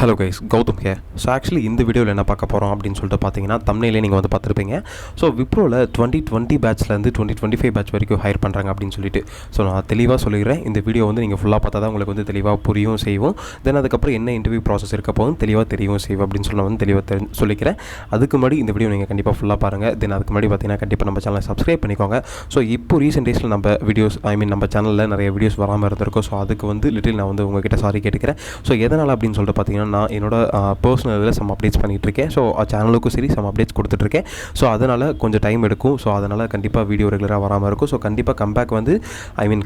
Hello guys, Gautham here. So actually இந்த வீடியோவில் என்ன பார்க்க போகிறோம் அப்படின்னு சொல்லிட்டு பார்த்தீங்கன்னா, தம்ப்நெயிலே நீங்கள் வந்து பார்த்துருப்பீங்க. ஸோ விப்ரோவில் 2020 பேட்ச்லேருந்து 2025 பேட்ச் வரைக்கும் ஹையர் பண்ணுறாங்க அப்படின்னு சொல்லிட்டு. ஸோ நான் தெளிவாக சொல்லிடுறேன், இந்த வீடியோ வந்து நீங்கள் ஃபுல்லாக பார்த்தா தான் உங்களுக்கு வந்து தெளிவாக புரியும் செய்வோம். தென் அதுக்கப்புறம் என்ன இன்டர்வியூ ப்ராசஸ் இருக்க போதும் தெளிவாக தெரியும் செய்வோம் அப்படின்னு சொல்லி நான் வந்து தெளிவாக சொல்லிக்கிறேன். அதுக்கு முன்னாடி இந்த வீடியோ நீங்கள் கண்டிப்பாக ஃபுல்லாக பாருங்கள். தென் அதுக்கு முன்னாடி பார்த்தீங்கன்னா கண்டிப்பாக நம்ம சேனலை சப்ஸ்கிரைப் பண்ணிக்கோங்க. ஸோ இப்போ ரீசெண்ட் டேஸில் நம்ம வீடியோஸ் நம்ம சேனலில் நிறைய வீடியோஸ் வராமல் இருந்திருக்கும். ஸோ அதுக்கு வந்து லிட்டில் நான் வந்து உங்ககிட்ட சாரி கேட்டுக்கிறேன். ஸோ எதனால் அப்படின்னு சொல்லிட்டு பார்த்தீங்கன்னா, நான் என்னோட பர்சனல் இதில் சம் அப்டேட்ஸ் பண்ணிகிட்ருக்கேன். ஸோ சேனலுக்கும் சரி சம் அப்டேட்ஸ் கொடுத்துட்ருக்கேன். ஸோ அதனால் கொஞ்சம் டைம் எடுக்கும். ஸோ அதனால் கண்டிப்பாக வீடியோ ரெகுலராக வராமல் இருக்கும். ஸோ கண்டிப்பாக கம்பேக் வந்து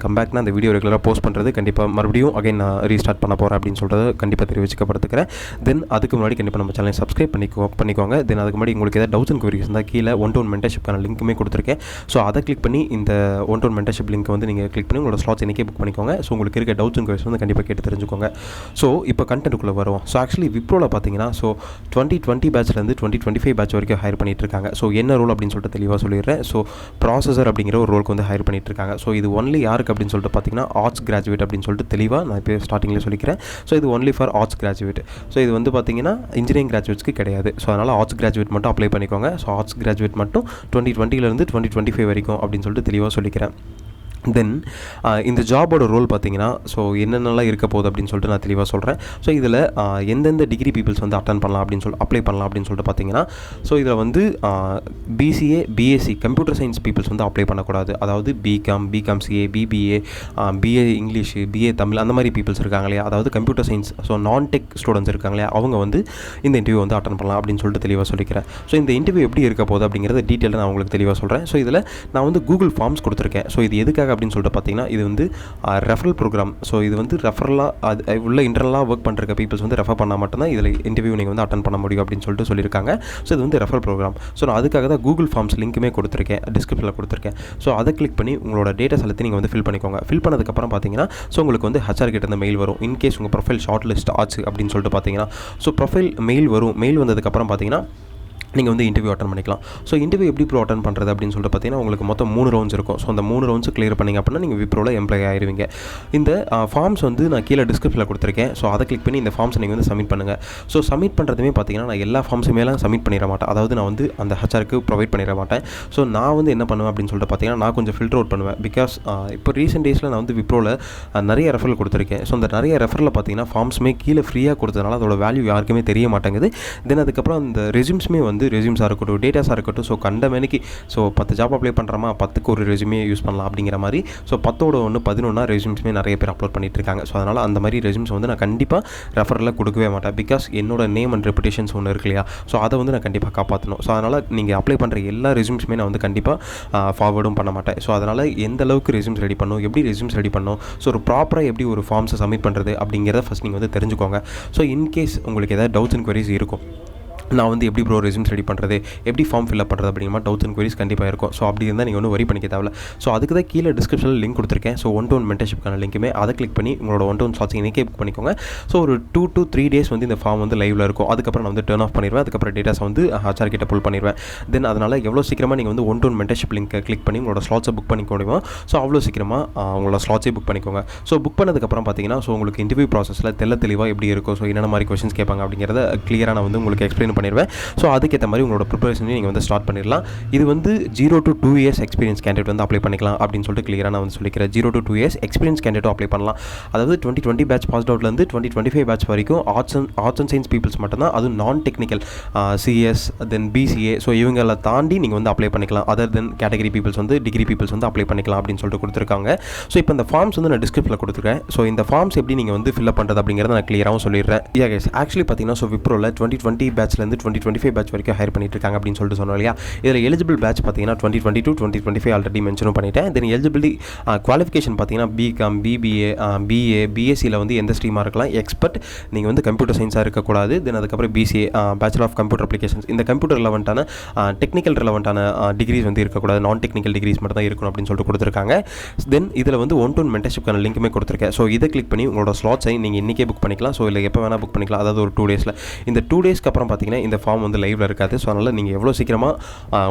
கம்பேக்னா அந்த வீடியோ ரெகுலராக போஸ்ட் பண்ணுறது கண்டிப்பாக மறுபடியும் அகைன் நான் ரீஸ்டார்ட் பண்ண போகிறேன் அப்படின்னு சொல்கிறது கண்டிப்பாக தெரிவிச்சுக்கப்படுத்துக்கிறேன். தென் அதுக்கு முன்னாடி கண்டிப்பாக நம்ம சேனலை சப்ஸ்கிரைப் பண்ணிக்கோங்க. தென் அதுக்கு முன்னாடி உங்களுக்கு ஏதாவது டவுட்ஸ் அண்ட் குவரிஸ் இருந்தால் கீழே ஒன்-டு-ஒன் மென்டர்ஷிப்க்கான லிங்க்குமே கொடுத்துருக்கேன். ஸோ அதை கிளிக் பண்ணி இந்த ஒன்-டு-ஒன் மென்டர்ஷிப் லிங்க் வந்து நீங்கள் கிளிக் பண்ணி உங்களோட ஸ்லாட்ஸ் இன்றைக்கே புக் பண்ணிக்கோங்க. ஸோ உங்களுக்கு இருக்க டவுட்ஸ் அண்ட் குவரிஸ் வந்து கண்டிப்பாக கேட்டு தெரிஞ்சுக்கோங்க. ஸோ இப்போ கண்டென்ட்டுக்குள்ளே வருவோம். ஸோ ஆக்சுவலி விப்ரோவில் பார்த்தீங்கன்னா, ஸோ 2020 பேட்ச்லேருந்து 2025 பேட்ச் வரைக்கும் ஹையர் பண்ணிகிட்ருக்காங்க. ஸோ என்ன ரோல் அப்படின்னு சொல்லிட்டு தெளிவாக சொல்லிடுறேன். ஸோ ப்ராசஸர் அப்படிங்கிற ஒரு ரோலுக்கு வந்து ஹையர் பண்ணிகிட்ருக்காங்க. ஸோ இது ஒன்லி யாருக்கு அப்படின்னு சொல்லிட்டு பார்த்தீங்கன்னா, ஆர்ட்ஸ் கிராஜுவேட் அப்படின்னு சொல்லிட்டு தெளிவாக நான் இப்போ ஸ்டார்டிங்கில் சொல்லிக்கிறேன். ஸோ இது only for arts graduate. So இது வந்து பார்த்தீங்கன்னா இன்ஜினியரிங் கிராஜுவேட்ஸ்க்கு கிடையாது. ஸோ அதனால் ஆர்ட்ஸ் கிராஜுவேட் மட்டும் அப்ளை பண்ணிக்கோங்க. ஸோ ஆர்ட்ஸ் கிராஜுவேட் மட்டும் 2020 2025 வரைக்கும் அப்படின்னு சொல்லிட்டு தெளிவாக சொல்லிக்கிறேன். தென் இந்த ஜாபோட ரோல் பார்த்தீங்கன்னா, ஸோ என்னென்னலாம் இருக்க போகுது அப்படின்னு சொல்லிட்டு நான் தெளிவாக சொல்கிறேன். ஸோ இதில் எந்தெந்த டிகிரி பீப்புள்ஸ் வந்து அட்டன் பண்ணலாம் அப்படின்னு சொல்லிட்டு அப்ளை பண்ணலாம் அப்படின்னு சொல்லிட்டு பார்த்தீங்கன்னா, ஸோ இதில் வந்து BCA BSc computer science peoples வந்து அப்ளை பண்ணக்கூடாது. அதாவது BCom CA BBA BA English BA Tamil அந்த மாதிரி பீப்புள்ஸ் இருக்காங்க இல்லையா, அதாவது computer science so non tech students இருக்காங்க இல்லையா, அவங்க வந்து இந்த இன்டர்வியூ வந்து அட்டன் பண்ணலாம் அப்படின்னு சொல்லிட்டு தெளிவாக சொல்லிக்கிறேன். ஸோ இந்த இன்டர்வியூ எப்படி இருக்க போகுது அப்படிங்கிறத டீட்டெயிலாக நான் உங்களுக்கு தெளிவாக சொல்கிறேன். ஸோ இதில் நான் வந்து கூகுள் ஃபார்ம்ஸ் கொடுத்துருக்கேன். ஸோ இது எதுக்காக அப்படின்னு சொல்லிட்டு பார்த்தீங்கன்னா, இது வந்து ரெஃபரல் ப்ரோக்ராம். ஸோ இது வந்து ரெஃபரலாக அது உள்ள இன்டர்னலாக ஒர்க் பண்ணுற பீப்புள்ஸ் வந்து ரெஃபர் பண்ணால் மட்டும்தான் இதில் இன்டர்வியூ நீங்கள் வந்து அட்டன் பண்ண முடியும் அப்படின்னு சொல்லிட்டு சொல்லியிருக்காங்க. ஸோ இது வந்து ரெஃபரல் ப்ரோக்ராம். ஸோ நான் அதுக்காக தான் கூகுள் ஃபார்ம்ஸ் லிங்க்குமே கொடுத்துருக்கேன், டிஸ்கிரிப்ஷனில் கொடுத்துருக்கேன். ஸோ அதை கிளிக் பண்ணி உங்களோட டேட்டாஸ் எல்லாத்தையும் நீங்கள் வந்து ஃபில் பண்ணிக்கோங்க. ஃபில் பண்ணதுக்கப்புறம் பார்த்தீங்கன்னா, ஸோ உங்களுக்கு வந்து ஹெச்ஆர் கிட்ட இருந்து மெயில் வரும். இன்கேஸ் உங்கள் ப்ரொஃபைல் ஷார்ட் லிஸ்ட் ஆச்சு அப்படின்னு சொல்லிட்டு பார்த்தீங்கன்னா, ஸோ ப்ரொஃபைல் மெயில் வரும். மெயில் வந்ததுக்கப்புறம் பார்த்தீங்கன்னா நீங்கள் வந்து இன்டர்வியூ அட்டன் பண்ணிக்கலாம். ஸோ இன்டர்வியூ எப்படி ப்ரோ அட்டன் பண்ணுறது அப்படின்னு சொல்லிட்டு பார்த்தீங்கன்னா, உங்களுக்கு மொத்தம் 3 ரவுண்ட்ஸ் இருக்கும். ஸோ அந்த 3 ரவுண்ட்ஸ் கிளியர் பண்ணிங்க அப்படின்னா நீங்கள் விப்ரோவில் எம்ப்ளாய் ஆயிருவீங்க. இந்த ஃபார்ம்ஸ் வந்து நான் கீழே டிஸ்கிரிப்ஷனில் கொடுத்துருக்கேன். ஸோ அதை கிளிக் பண்ணி இந்த ஃபார்ம்ஸை நீங்கள் வந்து சப்மிட் பண்ணுங்கள். ஸோ சப்மிட் பண்ணுறதுமே பார்த்தீங்கன்னா, நான் எல்லா ஃபார்ம்ஸுமேலாம் சப்மிட் பண்ணிட மாட்டேன். அதாவது நான் வந்து அந்த ஹெச்ஆருக்கு ப்ரொவைட் பண்ணிட மாட்டேன். ஸோ நான் வந்து என்ன பண்ணுவேன் அப்படின்னு சொல்லிட்டு பார்த்தீங்கன்னா, நான் கொஞ்சம் ஃபில்டர் அவுட் பண்ணுவேன். பிகாஸ் இப்போ ரீசெண்ட் டேஸில் நான் வந்து விப்ரோவில் நிறைய ரெஃபரல் கொடுத்துருக்கேன். ஸோ அந்த நிறைய ரெஃபரில் பார்த்தீங்கன்னா ஃபார்ம்ஸுமே கீழே ஃப்ரீயாக கொடுத்ததுனால அதோட வேல்யூ யாருக்குமே தெரிய மாட்டேங்குது. தென் அதுக்கப்புறம் அந்த ரெஸ்யூம்ஸுமே வந்து ரெஸ்யூம்ஸாக இருக்கட்டும் டேட்டாஸாக இருக்கட்டும், ஸோ கண்ட மேனிக்கு ஸோ 10 ஜாப் அப்ளை பண்ணுறோமா 10க்கு ஒரு ரெஸ்யூமே யூஸ் பண்ணலாம் அப்படிங்கிற மாதிரி. ஸோ 10ஓட 1 11 ரெஸ்யூம்ஸுமே நிறைய பேர் அப்லோட் பண்ணிட்டு இருக்காங்க. ஸோ அதனால் அந்த மாதிரி ரெஸ்யூம்ஸ் வந்து நான் கண்டிப்பாக ரெஃபரில் கொடுக்கவே மாட்டேன். பிகாஸ் என்னோட நேம் அண்ட் ரெப்புடேஷன்ஸ் ஒன்று இருக்கு இல்லையா, ஸோ அதை வந்து நான் கண்டிப்பாக காப்பாற்றணும். ஸோ அதனால் நீங்கள் அப்ளை பண்ணுற எல்லா ரெஸ்யூம்ஸுமே நான் வந்து கண்டிப்பாக ஃபார்வர்டும் பண்ண மாட்டேன். ஸோ அதனால் எந்த அளவுக்கு ரெஸ்யூம்ஸ் ரெடி பண்ணணும், எப்படி ரெஸ்யூம்ஸ் ரெடி பண்ணணும், ஸோ ஒரு ப்ராப்பராக எப்படி ஒரு ஃபார்ம்ஸை சப்மிட் பண்ணுறது அப்படிங்கிறத ஃபஸ்ட் நீங்கள் வந்து தெரிஞ்சுக்கோங்க. ஸோ இன்கேஸ் உங்களுக்கு ஏதாவது டவுட்ஸ் அண்ட் குவரிஸ் இருக்கும், நான் வந்து எப்படி ப்ரோ ரெஸ்யூம்ஸ் ரெடி பண்ணுறது, எப்படி ஃபார்ம் ஃபில்அப் பண்ணுறது அப்படிங்கிற மாதிரி டவுட்ஸ் அண்ட் குவரிஸ் கண்டிப்பாக இருக்கும். ஸோ அப்படி இருந்தால் நீங்கள் ஒன்றும் வரி பண்ணிக்க தேவையில்ல. ஸோ அதுக்கு தான் கீழே டிஸ்கிரிப்ஷனில் லிங்க் கொடுத்துருக்கேன். ஸோ ஒன்-டு-ஒன் மென்டர்ஷிப்க்கான லிங்க்குமே அதை கிளிக் பண்ணி உங்களோட ஒன்-டு-ஒன் ஸ்லாட்ஸ் இன்றைக்கே புக் பண்ணிக்கோங்க. ஸோ ஒரு 2 to 3 டேஸ் வந்து இந்த ஃபார்ம் வந்து லைவில் இருக்கும். அதுக்கப்புறம் நான் வந்து டர்ன் ஆஃப் பண்ணிடுவேன். அதுக்கப்புறம் டேட்டாஸ் வந்து ஹெச்ஆர் கிட்ட புல் பண்ணிடுவேன். தென் அதனால் எவ்வளோ சீக்கிரமாக நீங்கள் வந்து ஒன்-டு-ஒன் மென்டர்ஷிப் லிங்க்கை கிளிக் பண்ணி உங்களோட ஸ்லாட்ஸை புக் பண்ணிக்க முடியுமோ, ஸோ அவ்வளோ சீக்கிரமாக உங்களோட ஸ்லாட்ஸே புக் பண்ணிக்கோங்க. ஸோ புக் பண்ணதுக்கப்புறம் பார்த்தீங்கன்னா, ஸோ உங்களுக்கு இன்டர்வியூ ப்ராசஸில் தெளிவாக எப்படி இருக்கும், ஸோ என்னென்ன மாதிரி கொஸ்டின்ஸ் கேட்பாங்க அப்படிங்கிறத கிளியராக நான் வந்து உங்களுக்கு எக்ஸ்பிளைன் பண்ணிடுவேன். ஸோ அதுக்கேற்ற மாதிரி உங்களோட ப்ரிப்பரேஷனையும் நீங்கள் வந்து ஸ்டார்ட் பண்ணிடலாம். இது வந்து 0 to 2 years எக்ஸ்பீரியன்ஸ் கேண்டிடேட் வந்து அப்ளை பண்ணிக்கலாம் அப்படின்னு சொல்லிட்டு கிளியராக நான் வந்து சொல்லிக்கிறேன். 0 to 2 years எக்ஸ்பீரியன்ஸ் கேண்டிடேட்டும் அப்ளை பண்ணலாம். அதாவது 2020 பேட்ச் பாஸ் அவுட்லேருந்து 2025 பேட்ச் வரைக்கும் ஆர்ட்ஸ் அண்ட் சயின்ஸ் பீப்புள்ஸ் மட்டும்தான். அதுவும் நான் டெக்னிக்கல் சிஎஸ் தென் பிசிஏ ஸோ இவங்களை தாண்டி நீங்கள் வந்து அப்ளை பண்ணிக்கலாம். அதர் தென் கேட்டகரி பீப்புள்ஸ் வந்து டிகிரி பீப்புள்ஸ் வந்து அப்ளை பண்ணிக்கலாம் அப்படின்னு சொல்லிட்டு கொடுத்துருக்காங்க. ஸோ இப்போ இந்த ஃபார்ம்ஸ் வந்து நான் டிஸ்கிரிப்ஷனில் கொடுத்துருக்கேன். ஸோ இந்த ஃபார்ம்ஸ் எப்படி நீங்கள் வந்து ஃபில்அப் பண்ணுறது அப்படிங்கிறத நான் கிளியராகவும் சொல்லிடுறேன். ஆக்சுவலி பார்த்தீங்கன்னா, ஸோ விப்ரோவில் 2020 பேட்ச்லேருந்து 2025 பேட்ச் வரைக்கும் ஹையர் பண்ணிட்டு இருக்காங்க அப்படின்னு சொல்லிட்டு சொன்னோம் இல்லையா. இதில் எலிஜிபிள் பேட்ச் பார்த்தீங்கன்னா 2022 2025 ஆல்ரெடி மென்ஷனும் பண்ணிட்டேன். தென் எலிஜிபிலிட்டி குவாலிஃபிகேஷன் பார்த்தீங்கன்னா பிகாம் பிபிஏ பிஏ பிஎஸ்சியில் வந்து எந்த ஸ்ட்ரீமாக இருக்கலாம். எக்ஸ்பர்ட் நீங்கள் வந்து கம்ப்யூட்டர் சயின்ஸாக இருக்கக்கூடாது. தென் அதுக்கப்புறம் BCA bachelor of computer applications இந்த கம்ப்யூட்டர் ரிலவெண்ட்டான டெக்னிக்கல் ரிலவெண்ட்டான டிகிரிஸ் வந்து இருக்கக்கூடாது. நான் டெக்னிக்கல் டிகிரிஸ் மட்டும் தான் இருக்கணும் அப்படின்னு சொல்லிட்டு கொடுத்துருக்காங்க. தென் இதில் வந்து ஒன்-டு-ஒன் மென்டர்ஷிப்க்கான லிங்க்குமே கொடுத்துருக்கேன். ஸோ இதை கிளிக் பண்ணி உங்களோட ஸ்லாட்ஸை நீங்கள் இன்றைக்கே புக் பண்ணிக்கலாம். ஸோ இல்லை எப்போ வேணால் புக் பண்ணிக்கலாம். அதாவது ஒரு 2 டேஸில் இந்த 2 டேஸ்க்கு அப்புறம் பார்த்தீங்கன்னா பார்த்தீங்கன்னா இந்த ஃபார்ம் வந்து லைவில் இருக்காது. ஸோ அதனால் நீங்கள் எவ்வளோ சீக்கிரமாக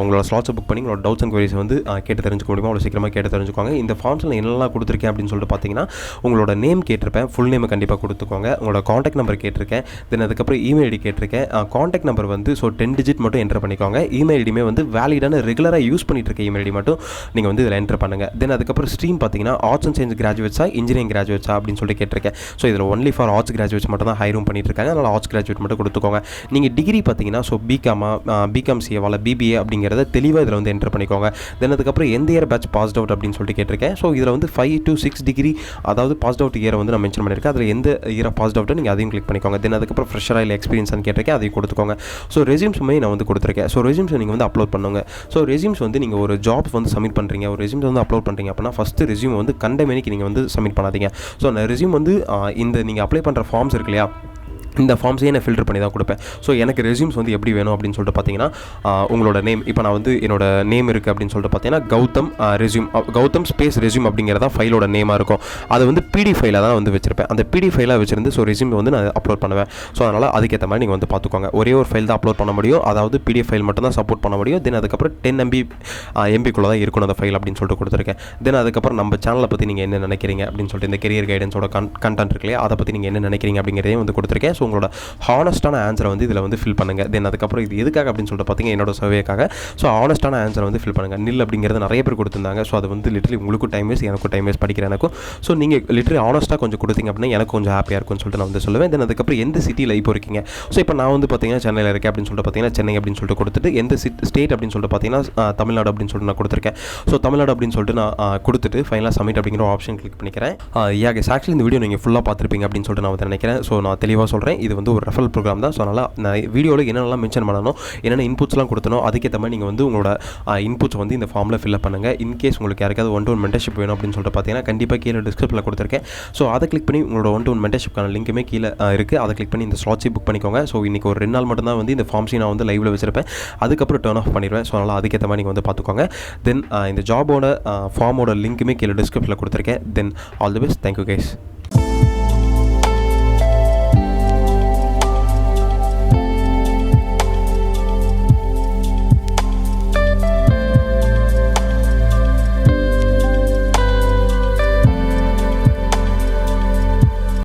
உங்களோட ஸ்லாட்ஸை புக் பண்ணி உங்களோட டவுட்ஸ் அண்ட் குவரிஸ் வந்து கேட்டு தெரிஞ்சுக்க முடியுமோ அவ்வளோ சீக்கிரமாக கேட்டு தெரிஞ்சுக்கோங்க. இந்த ஃபார்ம்ஸில் என்னெல்லாம் கொடுத்துருக்கேன் அப்படின்னு சொல்லிட்டு பார்த்தீங்கன்னா உங்களோட நேம் கேட்டிருப்பேன், ஃபுல் நேம் கண்டிப்பாக கொடுத்துக்கோங்க. உங்களோட காண்டாக்ட் நம்பர் கேட்டிருக்கேன், தென் அதுக்கப்புறம் இமெயில் ஐடி கேட்டிருக்கேன். காண்டாக்ட் நம்பர் வந்து ஸோ 10 டிஜிட் மட்டும் என்டர் பண்ணிக்கோங்க. இமெயில் ஐடியுமே வந்து வேலிடான ரெகுலராக யூஸ் பண்ணிட்டு இருக்க இமெயில் ஐடி மட்டும் நீங்கள் வந்து இதில் என்டர் பண்ணுங்கள். தென் அதுக்கப்புறம் ஸ்ட்ரீம் பார்த்தீங்கன்னா ஆர்ட்ஸ் அண்ட் சயின்ஸ் கிராஜுவேட்ஸா இன்ஜினியரிங் கிராஜுவேட்ஸா அப்படின்னு சொல்லிட்டு கேட்டிருக்கேன். ஸோ இதில் ஒன்லி ஃபார் ஆர்ட்ஸ் கிராஜுவேட்ஸ் மட்டும் தான் ஹைரும் பண்ணிட்டு இருக்காங்க. அதனால் ஆர்ட்ஸ் கிராஜுவேட் மட்டும் கொடுத்துக்கோங்க. நீங்கள் டிகிரி பார்த்தீங்கன்னா ஸோ பிகாம் சிஏவா இல்லை பிபிஏ அப்படிங்கிறத தெளிவாக இதில் வந்து என்டர் பண்ணிக்கோங்க. தென் அதுக்கப்புறம் எந்த இயர் பேட்ச் பாஸ்ட் அவுட் அப்படின்னு சொல்லிட்டு கேட்டிருக்கேன். ஸோ இதில் வந்து 5 to 6 டிகிரி அதாவது பாஸ்ட் அவுட் இயரை வந்து நான் மென்ஷன் பண்ணியிருக்கேன். அதில் எந்த இயரை பாஸ்ட் அவுட்டோ நீங்கள் அதையும் கிளிக் பண்ணிக்கோங்க. தென் அதுக்கப்புறம் ஃப்ரெஷராக இல்லை எக்ஸ்பீரியன்ஸ்னு கேட்டிருக்கேன், அதையும் கொடுத்துக்கோங்க. ஸோ ரெஸ்யூம்ஸுமே நான் வந்து கொடுத்துருக்கேன். ஸோ ரெஸ்யூம்ஸ் நீங்கள் வந்து அப்லோட் பண்ணுங்க. ஸோ ரெஸ்யூம்ஸ் வந்து நீங்கள் ஒரு ஜாப் வந்து சப்மிட் பண்ணுறீங்க, ஒரு ரெஸ்யூம்ஸ் வந்து அப்லோட் பண்ணுறீங்க அப்படின்னா ஃபஸ்ட்டு ரெஸ்யூம் வந்து கண்டமேனிக்கு நீங்கள் வந்து சப்மிட் பண்ணாதீங்க. ஸோ அந்த ரெஸ்யூம் வந்து இந்த நீங்கள் அப்ளை பண்ணுற ஃபார்ம்ஸ் இருக்கு இல்லையா, இந்த ஃபார்ம்ஸையே நான் ஃபில்டர் பண்ணி தான் கொடுப்பேன். ஸோ எனக்கு ரெஸ்யூம்ஸ் வந்து எப்படி வேணும் அப்படின்னு சொல்லிட்டு பார்த்தீங்கன்னா உங்களோட நேம், இப்போ நான் வந்து என்னோட நேம் இருக்குது அப்படின்னு சொல்லிட்டு பார்த்தீங்கன்னா கௌதம் ஸ்பேஸ் ரெஸ்யூம் அப்படிங்கிறதா ஃபைலோட நேமாக இருக்கும். அது வந்து பிடிஎஃப் ஃபைலாக தான் வந்து வச்சிருப்பேன். அந்த பிடிஎஃப் ஃபைலாக வச்சிருந்து ஸோ ரெஸ்யூம் வந்து நான் அப்லோட் பண்ணுவேன். ஸோ அதனால் அதுக்கேற்ற மாதிரி நீங்கள் வந்து பார்த்துக்கோங்க. ஒரே ஒரு ஃபைல் தான் அப்லோட் பண்ண முடியும், அதாவது பிடிஎஃப் ஃபைல் மட்டும் தான் சப்போர்ட் பண்ண முடியும். தென் அதுக்கப்புறம் 10 MB தான் இருக்கணும் அந்த ஃபைல் அப்படின்னு சொல்லிட்டு கொடுத்துருக்கேன். தென் அதுக்கப்புறம் நம்ம சேனலை பற்றி நீங்கள் என்ன நினைக்கிறீங்க அப்படின்னு சொல்லிட்டு இந்த கெரியர் கைடன்ஸோட கண்டென்ட் இருக்கு இல்லையா, அதை பற்றி நீங்கள் என்ன நினைக்கிறீங்க அப்படிங்கிறதையும் வந்து கொடுத்துருக்கேன். ஸோ உங்களோட ஹானஸ்டான ஆன்சரை வந்து இதில் வந்து ஃபில் பண்ணுங்கள். தென் அதுக்கப்புறம் இது எதுக்காக அப்படின்னு சொல்லிட்டு பார்த்தீங்கன்னா என்னோட சர்வேக்காக. ஸோ ஹானஸ்டான ஆன்சரை வந்து ஃபில் பண்ணுங்கள். நில் அப்படிங்கிறது நிறைய பேர் கொடுத்துருந்தாங்க. ஸோ அது வந்து லிட்டரலி உங்களுக்கும் டைம் வேஸ்ட், எனக்கும் டைம் வேஸ்ட் படிக்கிற எனக்கும். ஸோ நீங்கள் லிட்டரலி ஹானஸ்ட்டாக கொஞ்சம் கொடுத்தீங்க அப்படின்னா எனக்கு கொஞ்சம் ஹாப்பியாக இருக்கும்னு சொல்லிட்டு நான் வந்து சொல்லுவேன். தென் அதுக்கப்புறம் எந்த சிட்டியில் இப்போ இருக்கீங்க, ஸோ இப்போ நான் வந்து பார்த்தீங்கன்னா சென்னையில் இருக்கேன் அப்படின்னு சொல்லிட்டு பார்த்தீங்கன்னா சென்னை அப்படின்னு சொல்லிட்டு கொடுத்துட்டு எந்த ஸ்டேட் அப்படின்னு சொல்லிட்டு பார்த்தீங்கன்னா தமிழ்நாடு அப்படின்னு சொல்லிட்டு நான் கொடுத்துருக்கேன். ஸோ தமிழ்நாடு அப்படின்னு சொல்லிட்டு நான் கொடுத்துட்டு ஃபைனலாக சப்மிட் அப்படிங்கிற ஆப்ஷன் கிளிக் பண்ணிக்கிறேன். ஆக்சுவலி இந்த வீடியோ நீங்கள் ஃபுல்லாக பார்த்துருப்பீங்க அப்படின்னு சொல்லிட்டு நான் வந்து நினைக்கிறேன். ஸோ நான் தெளிவாக சொல்கிறேன், இது வந்து ஒரு ரெஃபரல் ப்ரோக்ராம் தான். ஸோ அதனால் நான் வீடியோவில் என்னென்னலாம் மென்ஷன் பண்ணணும், என்னென்ன இன்புட்ஸ்லாம் கொடுத்தனோ அதுக்கேற்ற மாதிரி நீங்கள் வந்து உங்களோட இன்புட்ஸ் வந்து இந்த ஃபார்மில் ஃபில்அப் பண்ணுங்கள். இன்கேஸ் உங்களுக்கு யாருக்காவது 1-to-1 மென்டர்ஷிப் வேணும் அப்படின்னு சொல்லிட்டு பார்த்தீங்கன்னா கண்டிப்பாக கீழே டிஸ்கிரிப்ஷனில் கொடுத்துருக்கேன். ஸோ அதை கிளிக் பண்ணி உங்களோட 1-to-1 மென்டர்ஷிப்க்கான லிங்க்குமே கீழே இருக்குது. அதை கிளிக் பண்ணி இந்த ஸ்லாட்ஸை புக் பண்ணிக்கோங்க. ஸோ இன்றைக்கி ஒரு 2 நாள் மட்டும் தான் வந்து இந்த ஃபார்ம்ஸையும் நான் வந்து லைவில் வச்சிருப்பேன். அதுக்கப்புறம் டர்ன் ஆஃப் பண்ணிடுவேன். ஸோ அதனால் அதுக்கேற்ற மாதிரி நீங்கள் வந்து பார்த்துக்கோங்க. தென் இந்த ஜாபோட ஃபார்மோட லிங்க்குமே கீழே டிஸ்கிரிப்ஷனில் கொடுத்துருக்கேன். Then all the best. Thank you guys.